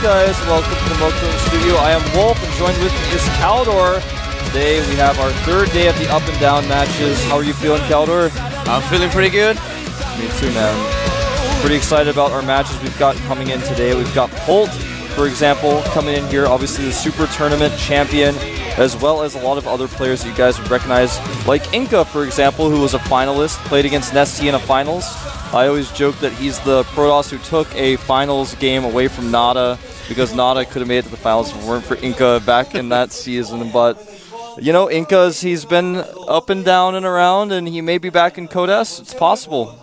guys? Welcome to the Moto Studio. I am Wolf, and joined with me is Caldor. Today we have our third day of the up and down matches. How are you feeling, Caldor? I'm feeling pretty good. Me too, man. Pretty excited about our matches we've got coming in today. We've got Polt, for example, coming in here. Obviously the Super Tournament champion, as well as a lot of other players that you guys would recognize, like InCa, for example, who was a finalist, played against Nesty in a finals. I always joke that he's the Protoss who took a finals game away from Nada, because Nada could have made it to the finals if it weren't for InCa back in that season. But, you know, he's been up and down and around, and he may be back in Code S. It's possible.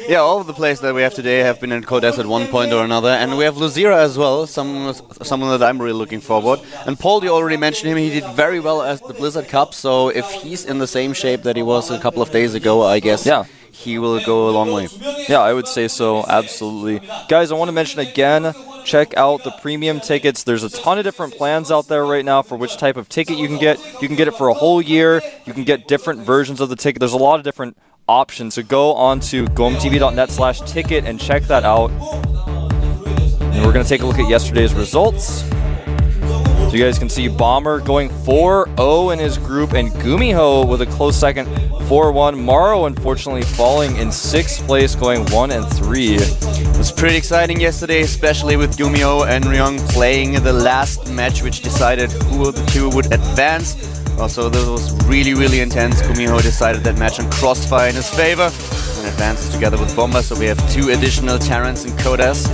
Yeah, all of the players that we have today have been in Code S at one point or another, and we have Luzira as well, someone that I'm really looking forward. And Polt, you already mentioned him, he did very well at the Blizzard Cup, so if he's in the same shape that he was a couple of days ago, I guess he will go a long way. Yeah, I would say so, absolutely. Guys, I want to mention again, check out the premium tickets. There's a ton of different plans out there right now for which type of ticket you can get. You can get it for a whole year. You can get different versions of the ticket. There's a lot of different options. So go on to GOMTV.net/ticket and check that out. And we're going to take a look at yesterday's results. So you guys can see Bomber going 4-0 in his group, and Gumiho with a close second, 4-1. Maro unfortunately falling in 6th place, going 1-3. It was pretty exciting yesterday, especially with Gumiho and Ryong playing the last match, which decided who the two would advance. Also, this was really, really intense. Gumiho decided that match on Crossfire in his favor and advances together with Bomber, so we have 2 additional Terrans in Code S.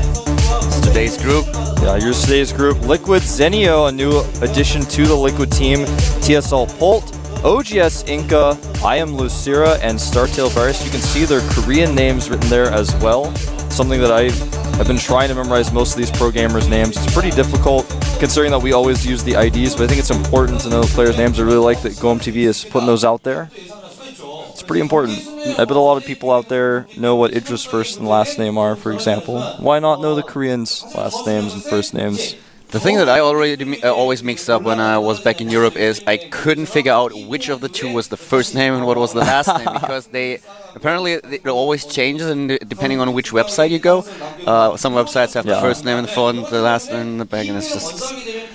It's today's group. Yeah, here's today's group. Liquid Zenio, a new addition to the Liquid team. TSL Polt, OGS InCa, I am Lucira, and Startail Virus. You can see their Korean names written there as well. Something that I have been trying to memorize most of these pro gamers' names. It's pretty difficult considering that we always use the IDs, but I think it's important to know the players' names. I really like that GOMTV is putting those out there. It's pretty important. I bet a lot of people out there know what Idra's first and last name are, for example. Why not know the Koreans' last names and first names? The thing that I always mixed up when I was back in Europe is I couldn't figure out which of the two was the first name and what was the last name, because apparently it always changes and depending on which website you go. Some websites have the first name in the front, the last name in the back, and it's just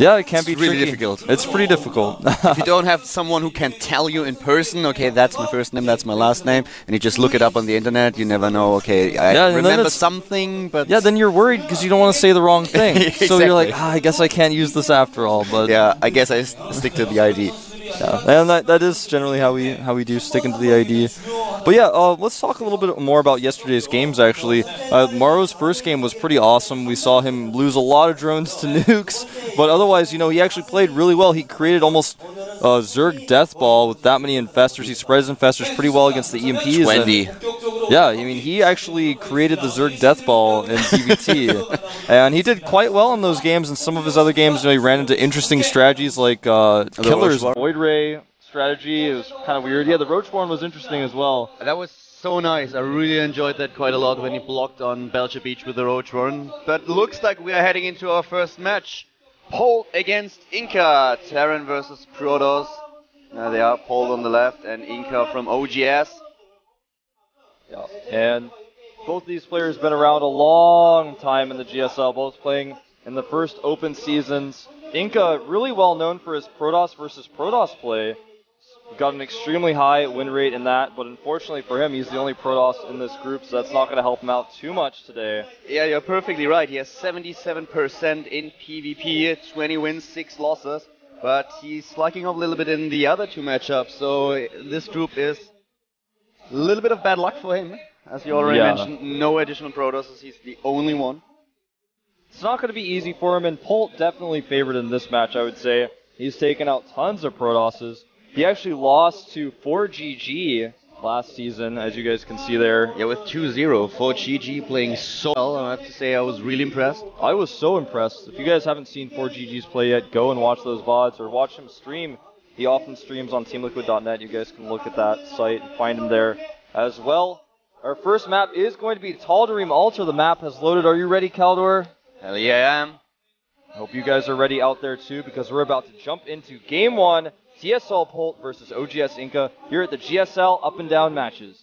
it can be really tricky. difficult. It's pretty difficult. If you don't have someone who can tell you in person, okay, that's my first name, that's my last name, and you just look it up on the internet, you never know, okay, I remember something, but... Yeah, then you're worried because you don't want to say the wrong thing. Exactly. So you're like, I guess I can't use this after all, but... Yeah, I guess I stick to the ID. Yeah, and that is generally how we do, sticking to the ID. But yeah, let's talk a little bit more about yesterday's games, actually. Maro's first game was pretty awesome. We saw him lose a lot of drones to nukes, but otherwise, you know, he actually played really well. He created almost Zerg Death Ball with that many infestors. He spread his infestors pretty well against the EMPs. 20. Yeah, I mean, he actually created the Zerg Death Ball in DVT, and he did quite well in those games. In some of his other games, you know, he ran into interesting strategies like Killer's Void Ray strategy. It was kind of weird. Yeah, the Roachborn was interesting as well. That was so nice. I really enjoyed that quite a lot when he blocked on Belcher Beach with the Roachborn. But looks like we are heading into our first match. Polt against InCa. Terran versus Protoss. There they are, Polt on the left and InCa from OGS. Yeah, and both these players have been around a long time in the GSL, both playing in the first open seasons. InCa, really well known for his Protoss versus Protoss play. Got an extremely high win rate in that, but unfortunately for him, he's the only Protoss in this group, so that's not going to help him out too much today. Yeah, you're perfectly right. He has 77% in PvP, 20 wins, 6 losses, but he's slacking off a little bit in the other 2 matchups, so this group is a little bit of bad luck for him. As you already mentioned, no additional Protosses, he's the only one. It's not going to be easy for him, and Polt definitely favored in this match, I would say. He's taken out tons of Protosses. He actually lost to 4GG last season, as you guys can see there. Yeah, with 2-0, 4GG playing so well. I have to say I was really impressed. I was so impressed. If you guys haven't seen 4GG's play yet, go and watch those VODs or watch him stream. He often streams on TeamLiquid.net. You guys can look at that site and find him there as well. Our first map is going to be Tal'Darim Ultra. The map has loaded. Are you ready, Caldor? Hell yeah, I am. I hope you guys are ready out there too, because we're about to jump into Game 1, TSL Polt versus OGS InCa, here at the GSL Up and Down matches.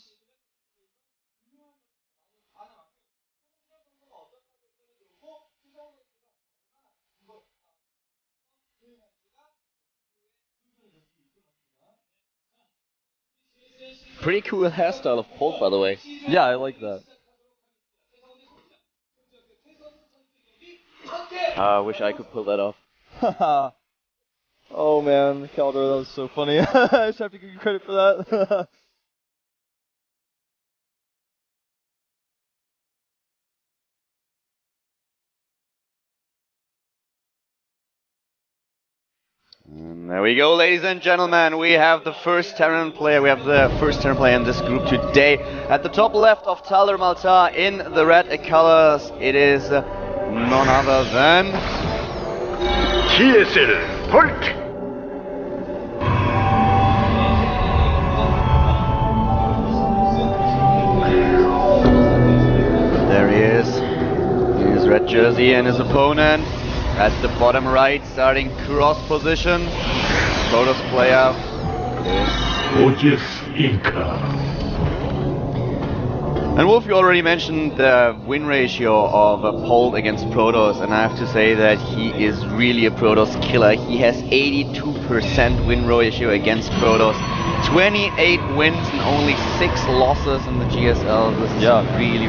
Pretty cool hairstyle of Polt, by the way. Yeah, I like that. I wish I could pull that off. Oh man, Caldor, that was so funny. I just have to give you credit for that. And there we go, ladies and gentlemen. We have the first Terran player. We have the first Terran player in this group today. At the top left of Talder Malta in the red colors, it is none other than GSL Polt. There he is. In his red jersey, and his opponent at the bottom right, starting cross position. Protoss player is InCa. And Wolf, you already mentioned the win ratio of Polt against Protoss, and I have to say that he is really a Protoss killer. He has 82% win ratio against Protoss, 28 wins and only 6 losses in the GSL. This is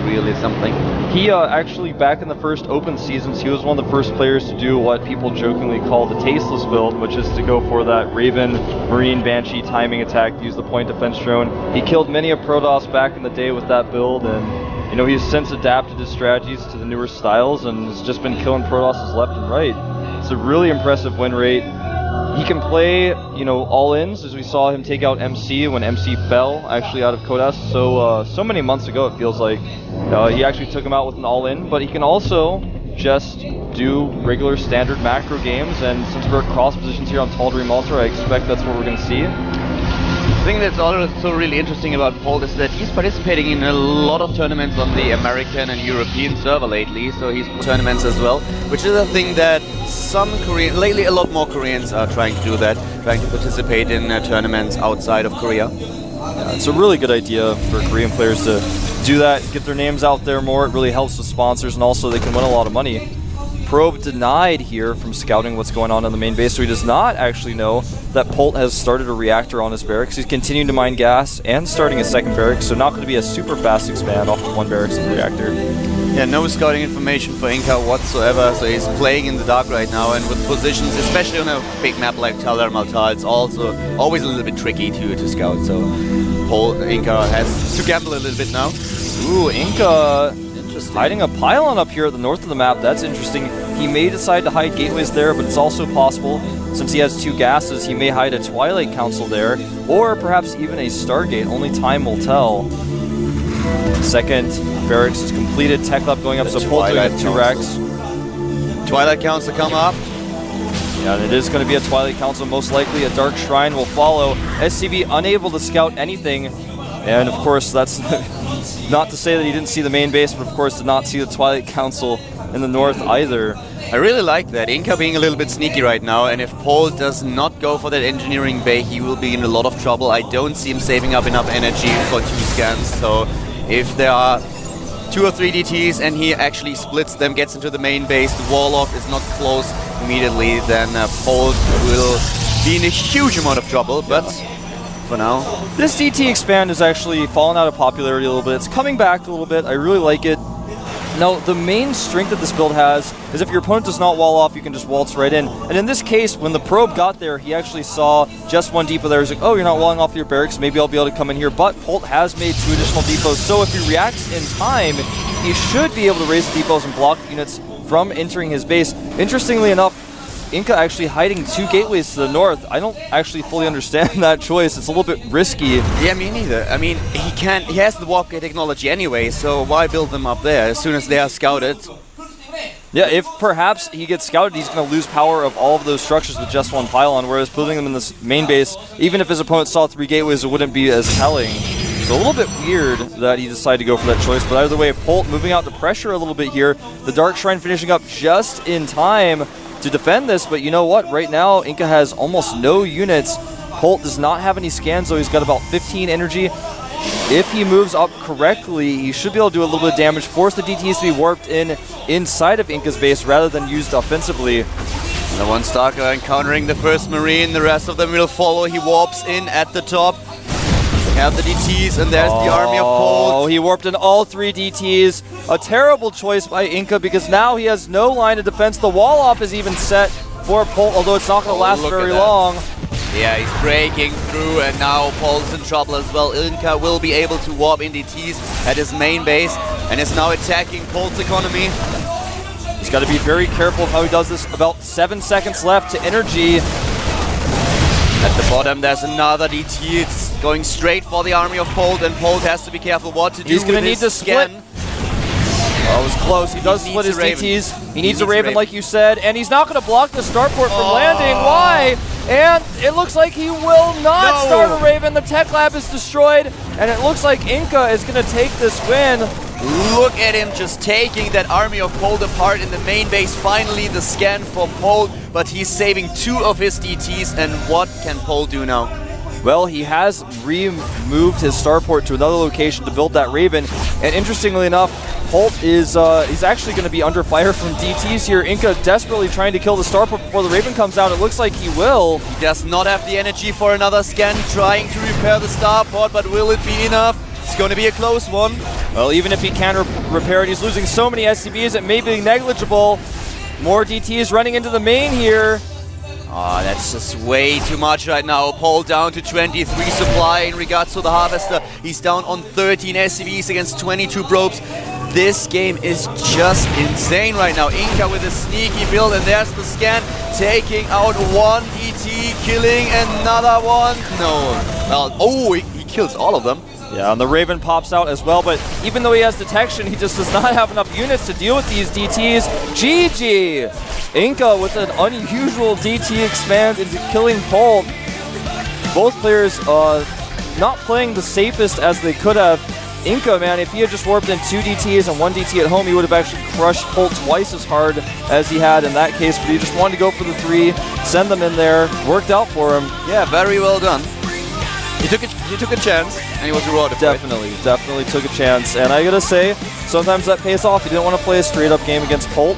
really something. He actually, back in the first open seasons, he was one of the first players to do what people jokingly call the tasteless build, which is to go for that Raven, Marine, Banshee timing attack, use the point defense drone. He killed many a Protoss back in the day with that build, and you know, he's since adapted his strategies to the newer styles and has just been killing Protosses left and right. It's a really impressive win rate. He can play, you know, all-ins, as we saw him take out MC when MC fell, actually out of Kodas. So many months ago, it feels like. He actually took him out with an all-in, but he can also just do regular standard macro games, and since we're at cross positions here on Tal'Darim Malta, I expect that's what we're going to see. The thing that's also really interesting about Polt is that he's participating in a lot of tournaments on the American and European server lately, so he's tournaments as well, which is a thing that some lately a lot more Koreans are trying to do that, trying to participate in tournaments outside of Korea. Yeah, it's a really good idea for Korean players to do that, get their names out there more. It really helps with sponsors, and also they can win a lot of money. Probe denied here from scouting what's going on in the main base, so he does not actually know that Polt has started a reactor on his barracks. He's continuing to mine gas and starting a second barracks, so not going to be a super fast expand off of one barracks and reactor. Yeah, no scouting information for InCa whatsoever, so he's playing in the dark right now, and with positions, especially on a big map like Tal'Darim Malta, it's also always a little bit tricky to scout, so InCa has to gamble a little bit now. Ooh, InCa hiding a pylon up here at the north of the map. That's interesting. He may decide to hide gateways there, but it's also possible, since he has 2 gases, he may hide a Twilight Council there, or perhaps even a Stargate. Only time will tell. Second barracks is completed. Tech lab going up, so Polt doing 2 racks. Twilight Council come up. Yeah, and it is going to be a Twilight Council. Most likely a Dark Shrine will follow. SCV unable to scout anything. And of course, that's not to say that he didn't see the main base, but of course did not see the Twilight Council in the north either. I really like that. InCa being a little bit sneaky right now, and if Polt does not go for that engineering bay, he will be in a lot of trouble. I don't see him saving up enough energy for 2 scans, so if there are 2 or 3 DTs and he actually splits them, gets into the main base, the Warlock is not close immediately, then Polt will be in a huge amount of trouble, but for now. This DT expand has actually fallen out of popularity a little bit. It's coming back a little bit. I really like it. Now, the main strength that this build has is if your opponent does not wall off, you can just waltz right in. And in this case, when the probe got there, he actually saw just 1 depot there. He's like, oh, you're not walling off your barracks, maybe I'll be able to come in here. But Polt has made 2 additional depots, so if he reacts in time, he should be able to raise the depots and block units from entering his base. Interestingly enough, InCa actually hiding 2 gateways to the north. I don't actually fully understand that choice. It's a little bit risky. Yeah, me neither. I mean, he has the warp gate technology anyway, so why build them up there as soon as they are scouted? Yeah, if perhaps he gets scouted, he's going to lose power of all of those structures with just 1 pylon, whereas putting them in this main base, even if his opponent saw 3 gateways, it wouldn't be as telling. So a little bit weird that he decided to go for that choice, but either way, Polt moving out to pressure a little bit here. The Dark Shrine finishing up just in time to defend this, but you know what? Right now, InCa has almost no units. Polt does not have any scans, though. He's got about 15 energy. If he moves up correctly, he should be able to do a little bit of damage, force the DTs to be warped inside of InCa's base rather than used offensively. The 1 Stalker encountering the first Marine, the rest of them will follow. He warps in at the top. have the DTs, and there's the army of Polt. Oh, he warped in all 3 DTs. A terrible choice by InCa because now he has no line of defense. The wall off is even set for Polt, although it's not going to last very long. Yeah, he's breaking through, and now Polt's in trouble as well. InCa will be able to warp in DTs at his main base, and is now attacking Polt's economy. He's got to be very careful of how he does this. About 7 seconds left to energy. At the bottom, there's another DT. It's going straight for the army of Polt, and Polt has to be careful what to do. He's going to need to split. Oh, it was close. He does split his DTs. He needs a Raven, like you said, and he's not going to block the starport from landing. Why? And it looks like he will not start a Raven. The tech lab is destroyed, and it looks like InCa is going to take this win. Look at him just taking that army of Polt apart in the main base. Finally, the scan for Polt, but he's saving 2 of his DTs, and what can Polt do now? Well, he has removed his starport to another location to build that Raven, and interestingly enough, Polt is he's actually going to be under fire from DTs here. InCa desperately trying to kill the starport before the Raven comes out. It looks like he will. He does not have the energy for another scan, trying to repair the starport, but will it be enough? It's going to be a close one. Well, even if he can repair it, he's losing so many SCVs it may be negligible. More DTs running into the main here. Oh, that's just way too much right now. Polt down to 23 supply in regards to the Harvester. He's down on 13 SCVs against 22 probes. This game is just insane right now. InCa with a sneaky build, and there's the scan, taking out 1 DT, killing another one. No. Well, oh, he kills all of them. Yeah, and the Raven pops out as well, but even though he has detection, he just does not have enough units to deal with these DTs. GG! InCa with an unusual DT expand into killing Polt. Both players not playing the safest as they could have. InCa, man, if he had just warped in 2 DTs and 1 DT at home, he would have actually crushed Polt twice as hard as he had in that case, but he just wanted to go for the 3, send them in there. Worked out for him. Yeah, very well done. He took a chance, and he was rewarded. Definitely took a chance. And I gotta say, sometimes that pays off. He didn't want to play a straight-up game against Polt,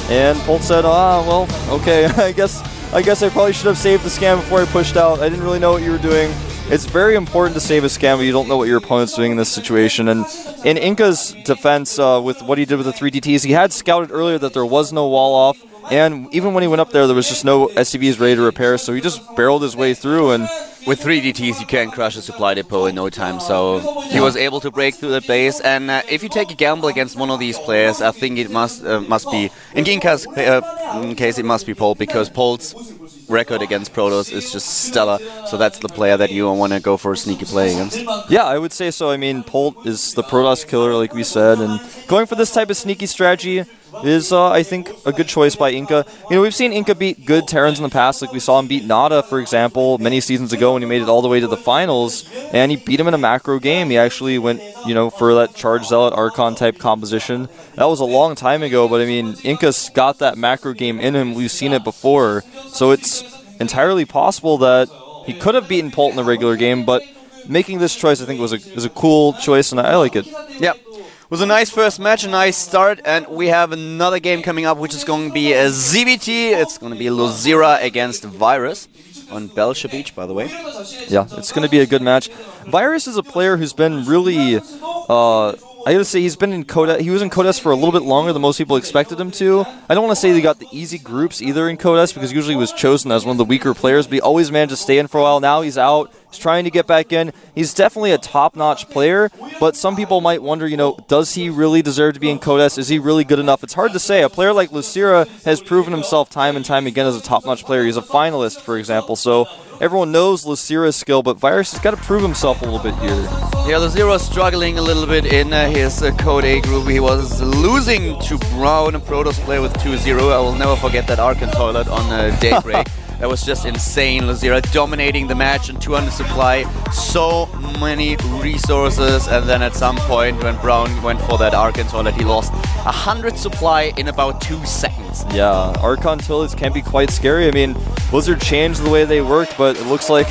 and Polt said, well, okay, I guess I probably should have saved the scam before I pushed out. I didn't really know what you were doing. It's very important to save a scam, but you don't know what your opponent's doing in this situation. And in InCa's defense, with what he did with the 3 DTs, he had scouted earlier that there was no wall off, and even when he went up there was just no SCVs ready to repair, so he just barreled his way through. And with 3 DTs, you can crush a supply depot in no time, so he was able to break through the base. And if you take a gamble against one of these players, I think it must be, in InCa's case, it must be Polt, because Polt's record against Protoss is just stellar, so that's the player that you want to go for a sneaky play against. Yeah, I would say so. I mean, Polt is the Protoss killer, like we said, and going for this type of sneaky strategy is, I think, a good choice by InCa. You know, we've seen InCa beat good Terrans in the past, like we saw him beat Nada, for example, many seasons ago when he made it all the way to the finals, and he beat him in a macro game. He actually went, you know, for that Charge Zealot Archon type composition. That was a long time ago, but I mean, InCa's got that macro game in him. We've seen it before, so it's entirely possible that he could have beaten Polt in the regular game, but making this choice, I think, was a cool choice, and I like it. Yep. It was a nice first match, a nice start, and we have another game coming up, which is going to be a ZVT. It's going to be Lozira against Virus on Belshire Beach, by the way. Yeah, it's going to be a good match. Virus is a player who's been really, I gotta say, he's been in Codes. He was in Codes for a little bit longer than most people expected him to. I don't want to say he got the easy groups either in Codes, because usually he was chosen as one of the weaker players, but he always managed to stay in for a while. Now he's out. He's trying to get back in. He's definitely a top-notch player, but some people might wonder, you know, does he really deserve to be in Codes? Is he really good enough? It's hard to say. A player like Lucira has proven himself time and time again as a top-notch player. He's a finalist, for example, so everyone knows Lucira's skill, but Virus has got to prove himself a little bit here. Yeah, Lucira struggling a little bit in his Code A group. He was losing to Brown, a Protoss player with 2-0. I will never forget that Archon toilet on Daybreak. That was just insane. Lozira dominating the match and 200 supply, so many resources, and then at some point when Brown went for that Archon toilet, he lost 100 supply in about 2 seconds. Yeah, Archon toilets can be quite scary. I mean, Blizzard changed the way they worked, but it looks like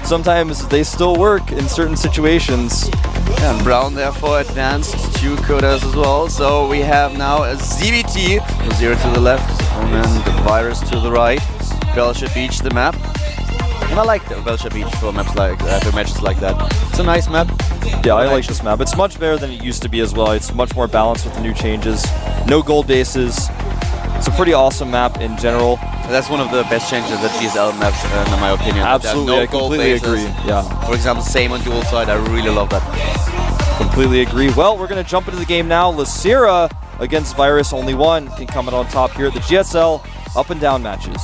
sometimes they still work in certain situations. Yeah, and Brown therefore advanced to Codes as well. So we have now a ZVT, Lozira to the left, and then the Virus to the right. Belshire Beach, the map. And I like the Velcha Beach for maps like for matches like that. It's a nice map. Yeah, I like this map. It's much better than it used to be as well. It's much more balanced with the new changes. No gold bases. It's a pretty awesome map in general. That's one of the best changes that GSL maps, in my opinion. Absolutely, No I gold completely bases. agree. Yeah, For example, same on dual side. I really love that. completely agree. Well, we're going to jump into the game now. Lysira against Virus, only one can come out on top here at the GSL up and down matches.